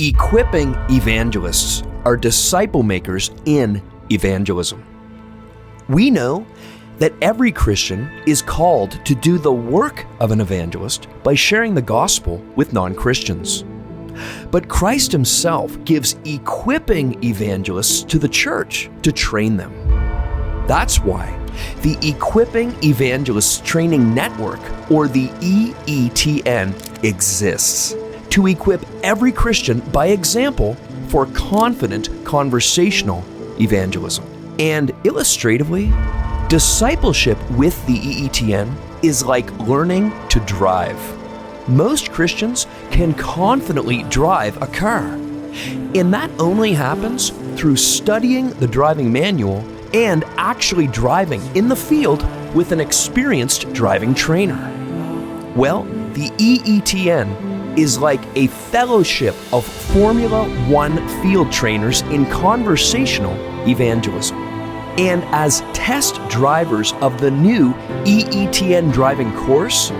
Equipping evangelists are disciple makers in evangelism. We know that every Christian is called to do the work of an evangelist by sharing the gospel with non-Christians. But Christ himself gives equipping evangelists to the church to train them. That's why the Equipping Evangelists Training Network, or the EETN, exists to equip every Christian by example for confident conversational evangelism. And illustratively, discipleship with the EETN is like learning to drive. Most Christians can confidently drive a car, and that only happens through studying the driving manual and actually driving in the field with an experienced driving trainer. Well, the EETN is like a fellowship of Formula One field trainers in conversational evangelism. And as test drivers of the new EETN driving course,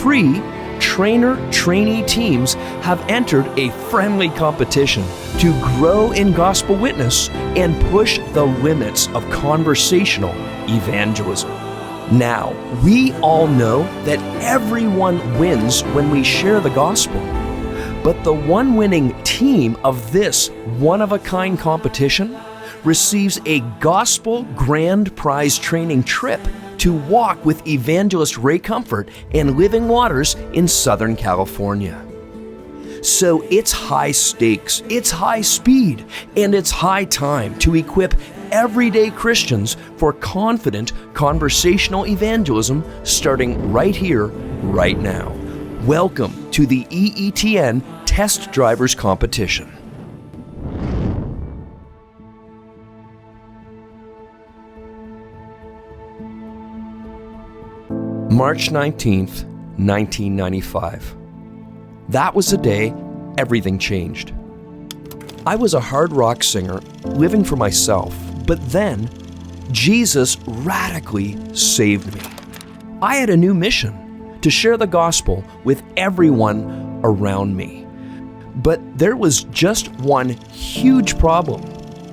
3 trainer-trainee teams have entered a friendly competition to grow in gospel witness and push the limits of conversational evangelism. Now, we all know that everyone wins when we share the gospel, but the one winning team of this one-of-a-kind competition receives a gospel grand prize training trip to walk with evangelist Ray Comfort and Living Waters in Southern California. So it's high stakes, it's high speed, and it's high time to equip everyday Christians for confident conversational evangelism starting right here, right now. Welcome to the EETN Test Drivers Competition. March 19th, 1995. That was the day everything changed. I was a hard rock singer living for myself, but then Jesus radically saved me. I had a new mission to share the gospel with everyone around me. But there was just one huge problem.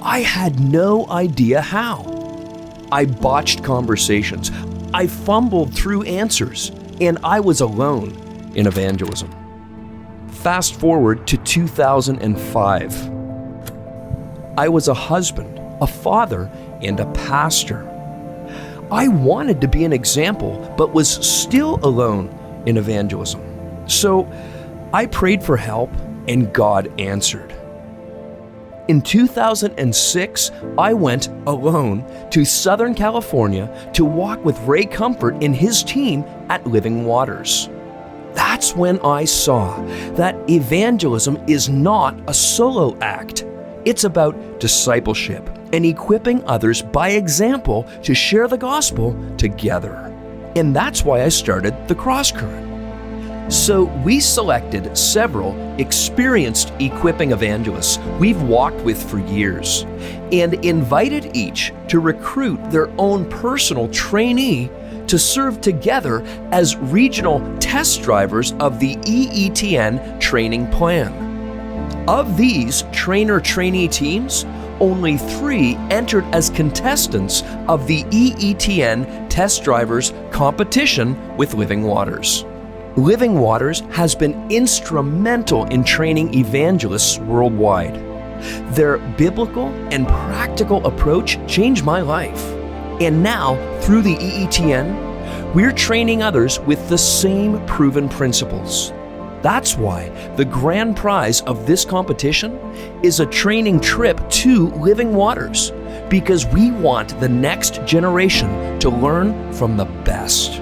I had no idea how. I botched conversations. I fumbled through answers, and I was alone in evangelism. Fast forward to 2005. I was a husband, a father, and a pastor. I wanted to be an example, but was still alone in evangelism. So I prayed for help, and God answered. In 2006, I went alone to Southern California to walk with Ray Comfort and his team at Living Waters. That's when I saw that evangelism is not a solo act. It's about discipleship and equipping others by example to share the gospel together. And that's why I started the Cross Current. So we selected several experienced equipping evangelists we've walked with for years and invited each to recruit their own personal trainee to serve together as regional test drivers of the EETN training plan. Of these trainer-trainee teams, only 3 entered as contestants of the EETN Test Drivers competition with Living Waters. Living Waters has been instrumental in training evangelists worldwide. Their biblical and practical approach changed my life. And now, through the EETN, we're training others with the same proven principles. That's why the grand prize of this competition is a training trip to Living Waters, because we want the next generation to learn from the best.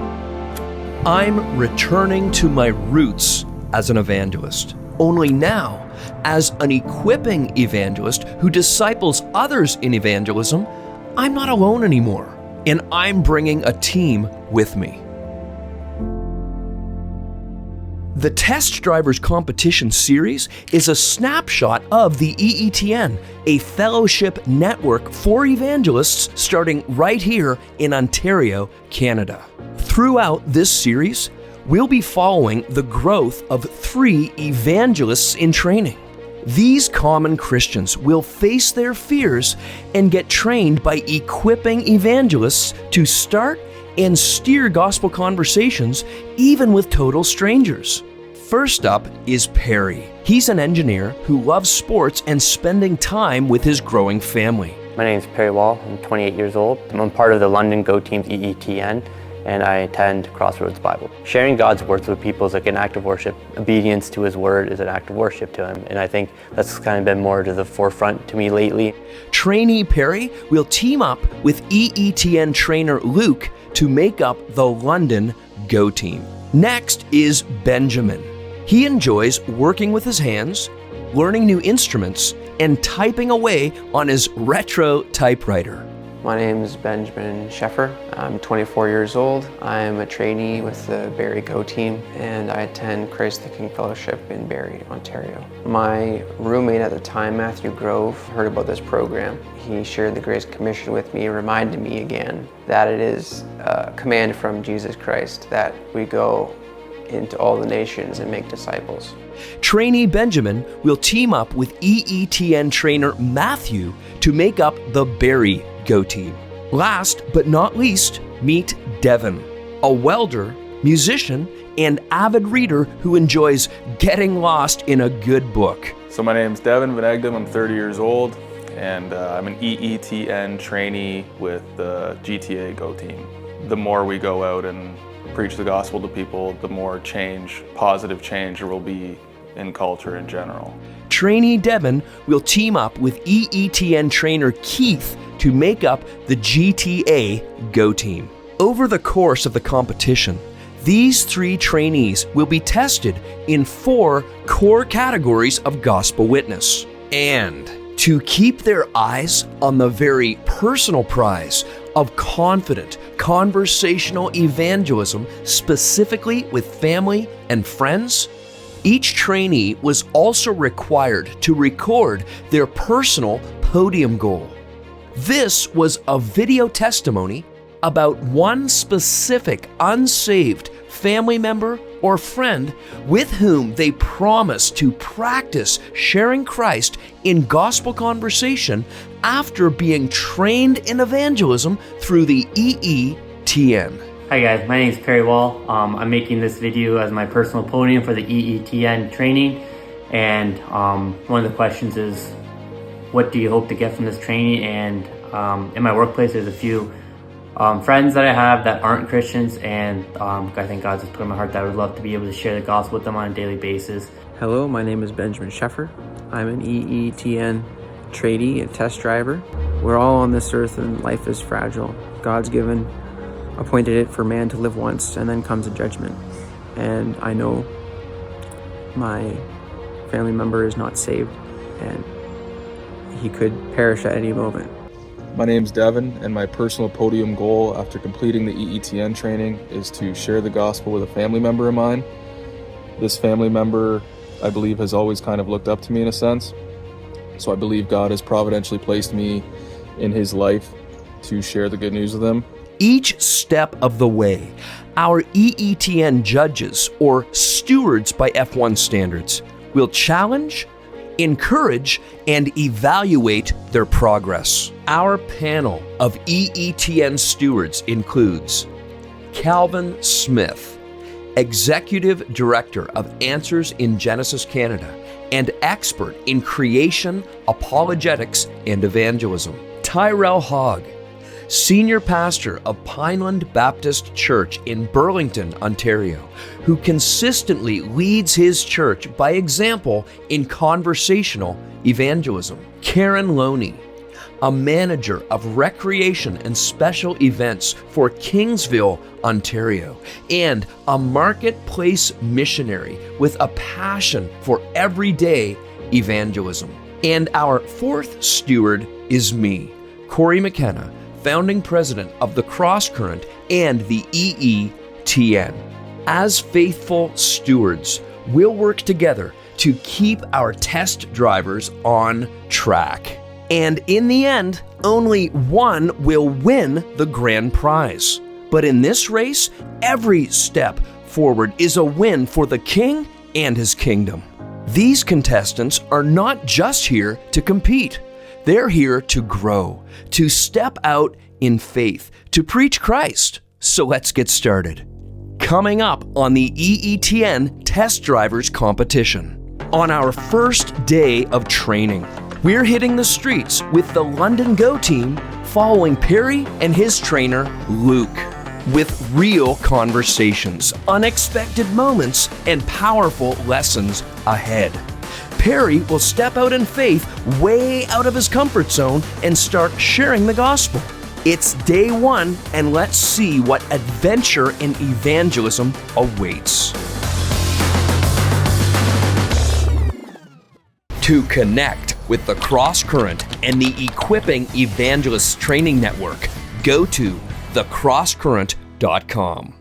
I'm returning to my roots as an evangelist, only now as an equipping evangelist who disciples others in evangelism. I'm not alone anymore, and I'm bringing a team with me. The Test Drivers Competition Series is a snapshot of the EETN, a fellowship network for evangelists starting right here in Ontario, Canada. Throughout this series, we'll be following the growth of 3 evangelists in training. These common Christians will face their fears and get trained by equipping evangelists to start and steer gospel conversations even with total strangers. First up is Perry. He's an engineer who loves sports and spending time with his growing family. My name is Perry Wall. I'm 28 years old. I'm part of the London Go Team's EETN, and I attend Crossroads Bible. Sharing God's words with people is like an act of worship. Obedience to His word is an act of worship to Him, and I think that's kind of been more to the forefront to me lately. Trainee Perry will team up with EETN trainer Luke to make up the London Go Team. Next is Benjamin. He enjoys working with his hands, learning new instruments, and typing away on his retro typewriter. My name is Benjamin Sheffer. I'm 24 years old. I'm a trainee with the Barrie Go Team, and I attend Christ the King Fellowship in Barrie, Ontario. My roommate at the time, Matthew Grove, heard about this program. He shared the Grace Commission with me, reminded me again that it is a command from Jesus Christ that we go into all the nations and make disciples. Trainee Benjamin will team up with EETN trainer Matthew to make up the Barrie Go Team. Last but not least, meet Devin, a welder, musician, and avid reader who enjoys getting lost in a good book. So my name's Devin Van Egdom. I'm 30 years old, and I'm an EETN trainee with the GTA Go Team. The more we go out and preach the gospel to people, the more change, positive change there will be in culture in general. Trainee Devin will team up with EETN trainer Keith to make up the GTA Go Team. Over the course of the competition, these 3 trainees will be tested in 4 core categories of gospel witness. And to keep their eyes on the very personal prize of confident, conversational evangelism, specifically with family and friends, each trainee was also required to record their personal podium goal. This was a video testimony about one specific unsaved family member or friend with whom they promised to practice sharing Christ in gospel conversation after being trained in evangelism through the EETN. Hi guys, my name is Perry Wall. I'm making this video as my personal podium for the EETN training, and one of the questions is, what do you hope to get from this training? And in my workplace, there's a few friends that I have that aren't Christians, and I think God's just put in my heart that I would love to be able to share the gospel with them on a daily basis. Hello, my name is Benjamin Sheffer. I'm an EETN trainee and test driver. We're all on this earth and life is fragile. God's appointed it for man to live once, and then comes a judgment. And I know my family member is not saved, and he could perish at any moment. My name's Devin, and my personal podium goal after completing the EETN training is to share the gospel with a family member of mine. This family member, I believe, has always kind of looked up to me in a sense. So I believe God has providentially placed me in his life to share the good news with him. Each step of the way, our EETN judges, or stewards by F1 standards, will challenge, encourage, and evaluate their progress. Our panel of EETN stewards includes Calvin Smith, Executive Director of Answers in Genesis Canada and expert in creation, apologetics, and evangelism. Tyrell Hogg, Senior Pastor of Pineland Baptist Church in Burlington, Ontario, who consistently leads his church by example in conversational evangelism. Karen Loney, a manager of recreation and special events for Kingsville, Ontario, and a marketplace missionary with a passion for everyday evangelism. And our 4th steward is me, Corey McKenna, founding president of the Cross Current and the EETN. As faithful stewards, we'll work together to keep our test drivers on track. And in the end, only one will win the grand prize. But in this race, every step forward is a win for the King and his kingdom. These contestants are not just here to compete. They're here to grow, to step out in faith, to preach Christ. So let's get started. Coming up on the EETN Test Drivers Competition. On our first day of training, we're hitting the streets with the London Go team following Perry and his trainer, Luke, with real conversations, unexpected moments, and powerful lessons ahead. Perry will step out in faith way out of his comfort zone and start sharing the gospel. It's day one, and let's see what adventure in evangelism awaits. To connect with the Cross Current and the Equipping Evangelists Training Network, go to thecrosscurrent.com.